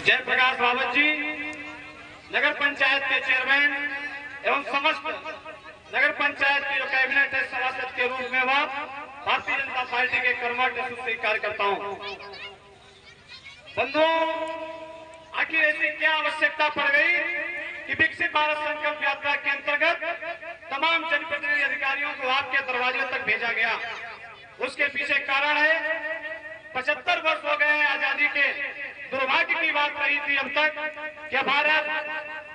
जयप्रकाश रावत जी नगर पंचायत के चेयरमैन एवं समस्त नगर पंचायत की जो कैबिनेट है सभासद के रूप में वह भारतीय जनता पार्टी के कर्मठ यशस्वी कार्यकर्ताओं, बंधुओं, आखिर ऐसी क्या आवश्यकता पड़ गई कि विकसित भारत संकल्प यात्रा के अंतर्गत तमाम जनप्रतिनिधि अधिकारियों को आपके दरवाजे तक भेजा गया। उसके पीछे कारण है 75 वर्ष हो गए हैं आजादी के। दुर्भाग्य की बात रही थी अब तक कि भारत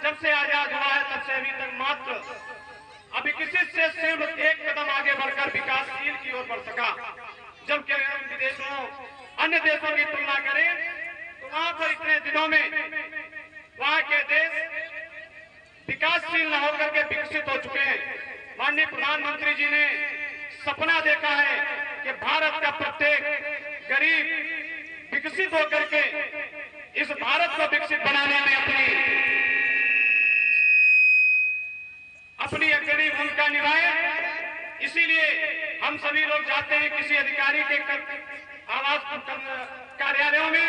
जब से आजाद हुआ है तब से अभी तक मात्र अविकसित से सिर्फ एक कदम आगे बढ़कर विकासशील की ओर बढ़ सका। जबकि विदेशों अन्य देशों की तुलना करें तो वहां पर इतने दिनों में वहां के देश विकासशील न होकर के विकसित हो चुके हैं। माननीय प्रधानमंत्री जी ने सपना देखा है कि भारत का प्रत्येक गरीब विकसित होकर के इस भारत को विकसित बनाने में अपनी अग्रणी भूमिका निभाए। इसीलिए हम सभी लोग जाते हैं किसी अधिकारी के आवास कार्यालयों में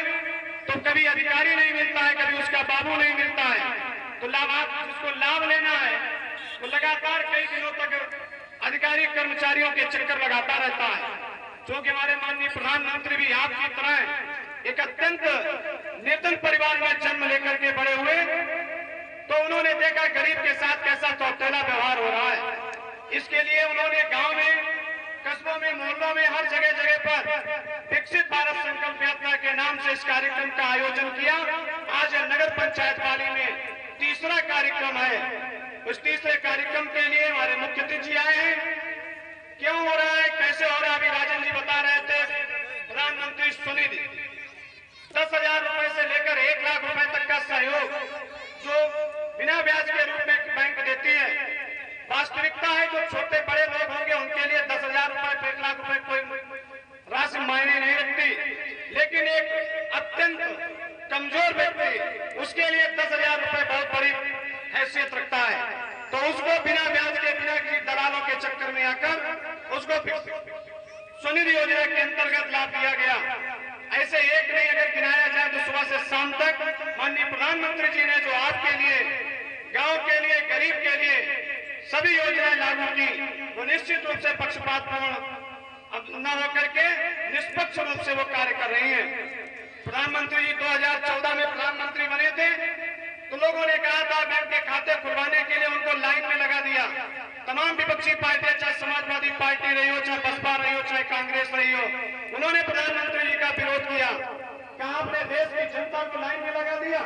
तो कभी अधिकारी नहीं मिलता है, कभी उसका बाबू नहीं मिलता है, तो जिसको लाभ लेना है तो लगातार कई दिनों तक अधिकारी कर्मचारियों के चक्कर लगाता रहता है। क्योंकि हमारे माननीय प्रधानमंत्री भी आपकी तरह एक अत्यंत निर्धन परिवार में जन्म लेकर के बड़े हुए, तो उन्होंने देखा गरीब के साथ कैसा सौतेला व्यवहार हो रहा है। इसके लिए उन्होंने गांव में, कस्बों में, मोहल्लों में, हर जगह जगह पर विकसित भारत संकल्प यात्रा के नाम से इस कार्यक्रम का आयोजन किया। आज नगर पंचायत वाली में तीसरा कार्यक्रम है। उस तीसरे कार्यक्रम के लिए हमारे मुख्य अतिथि जी आए हैं। क्यों हो रहा है, कैसे हो रहा है, अभी राजन जी बता रहे थे। प्रधानमंत्री स्वनिधि 10,000 रुपए से लेकर 1 लाख रुपए तक का सहयोग जो बिना ब्याज के रूप में बैंक देती है। वास्तविकता है जो छोटे बड़े लोग होंगे उनके लिए 10,000 रुपए 1 लाख रुपए कोई राशि मायने नहीं रखती, लेकिन एक अत्यंत कमजोर व्यक्ति उसके लिए 10,000 रुपए बहुत बड़ी हैसियत रखता है। तो उसको बिना ब्याज के, बिना किसी दलालों के चक्कर में आकर उसको स्वनिधि योजना के अंतर्गत लाभ दिया गया। ऐसे एक नहीं अगर गिनाया जाए तो सुबह से शाम तक माननीय प्रधानमंत्री जी ने जो आपके लिए, गांव के लिए, गरीब के लिए सभी योजनाएं लागू की, वो निश्चित रूप से पक्षपातपूर्ण न होकर के निष्पक्ष रूप से वो कार्य कर रही हैं। प्रधानमंत्री जी 2014 में प्रधानमंत्री बने थे तो लोगों ने कहा था बैंक के खाते खुलवाने के लिए उनको लाइन में लगा दिया। तमाम विपक्षी पार्टियां, चाहे समाजवादी पार्टी रही हो, चाहे बसपा रही हो, चाहे कांग्रेस रही हो, उन्होंने प्रधानमंत्री जी का विरोध किया। कहा आपने देश की जनता को लाइन में लगा दिया।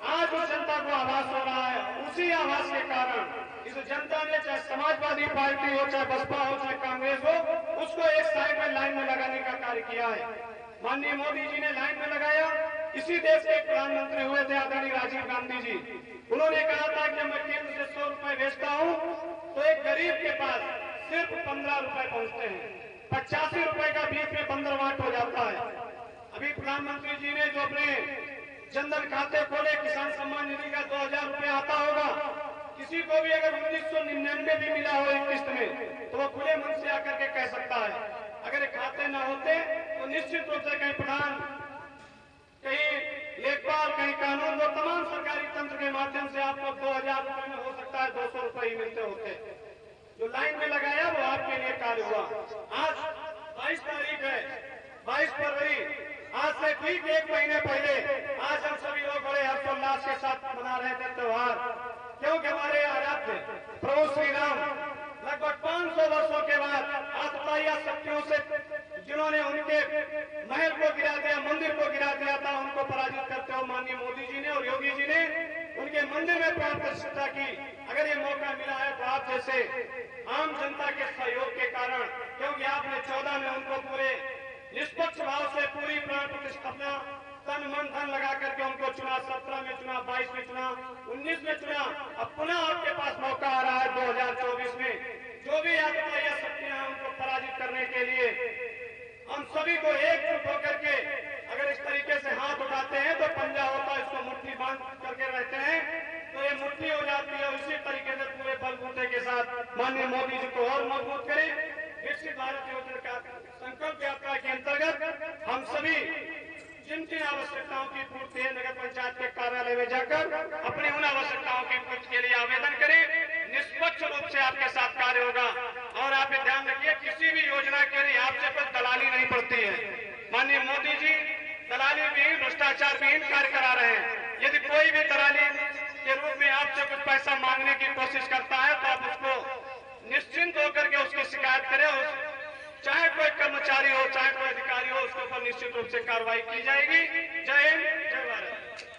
आज उस जनता को आभास हो रहा है, उसी आभास के कारण इस जनता ने, चाहे समाजवादी पार्टी हो, चाहे बसपा हो, चाहे कांग्रेस हो, उसको एक साइड में लाइन में लगाने का कार्य किया है। माननीय मोदी जी ने लाइन में लगाया। इसी देश के प्रधानमंत्री हुए थे आदरणीय राजीव गांधी जी। उन्होंने कहा था कि मैं केंद्र से 100 रुपए भेजता हूं तो एक गरीब के पास सिर्फ 15 रुपए पहुंचते हैं। 85 रुपए का बीच में बंदरवाट हो जाता है। अभी प्रधानमंत्री जी ने जो अपने जनधन खाते खोले, किसान सम्मान निधि का 2,000 रुपए आता होगा। किसी को भी अगर 1999 भी मिला हो एक किस्त में तो वो खुले मन से आकर के कह सकता है। अगर खाते न होते तो निश्चित रूप से कहीं प्रधान, कहीं लेखपाल, कहीं कानून, वो तमाम सरकारी तंत्र के माध्यम से आपको 2,000 रुपए में हो सकता है 200 रुपए ही मिलते होते। जो लाइन में लगाया वो आपके लिए कार्य हुआ। आज 22 तारीख है, 22 फरवरी, आज से ठीक 1 महीने पहले आज हम सभी लोग बड़े हर्षोल्लास के साथ मना रहे थे त्योहार, क्योंकि हमारे आराध्य प्रभु श्री राम लगभग 500 वर्षों के बाद आतताइया शक्तियों से, जिन्होंने उनके महल को गिरा दिया, मंदिर को गिरा दिया था, उनको पराजित करते हुए माननीय मोदी जी ने और योगी जी ने उनके मंदिर में प्राण प्रतिष्ठा की। अगर ये मौका मिला है तो आप जैसे आम जनता के सहयोग के कारण, क्योंकि आपने 14 में उनको पूरे निष्पक्ष भाव से पूरी प्राण प्रतिष्ठा तन मन धन लगा करके उनको चुना, 17 में चुना, 22 में चुना, 19 में चुना। अब पुनः आपके पास मौका आ रहा है 2024 में। जो भी आतताइया शक्तियां हैं उनको पराजित करने के लिए हम सभी को एकजुट होकर के अगर इस तरीके से हाथ उठाते हैं तो पंजा होता है, इसको मुट्ठी बांध करके रहते हैं तो ये मुट्ठी हो जाती है। उसी तरीके से पूरे बलबूते के साथ माननीय मोदी जी को और मजबूत करें। विकसित भारत योजना का संकल्प यात्रा के अंतर्गत हम सभी जिन जिन आवश्यकताओं की पूर्ति है नगर पंचायत के कार्यालय में जाकर अपनी उन आवश्यकताओं की पूर्ति के लिए आवेदन करें। निष्पक्ष रूप से आपके साथ कार्य होगा। और आप ये ध्यान रखिए, किसी भी योजना के लिए आपसे कोई दलाली नहीं पड़ती है। माननीय मोदी जी दलाली विहीन, भ्रष्टाचार विहीन कार्य करा रहे हैं। यदि कोई भी दलाली के रूप में आपसे कुछ पैसा मांगने की कोशिश करता है तो आप उसको निश्चिंत होकर के उसकी शिकायत करें। चाहे कोई कर्मचारी हो, चाहे कोई अधिकारी हो, उसके ऊपर निश्चित रूप से कार्रवाई की जाएगी। जय हिंद।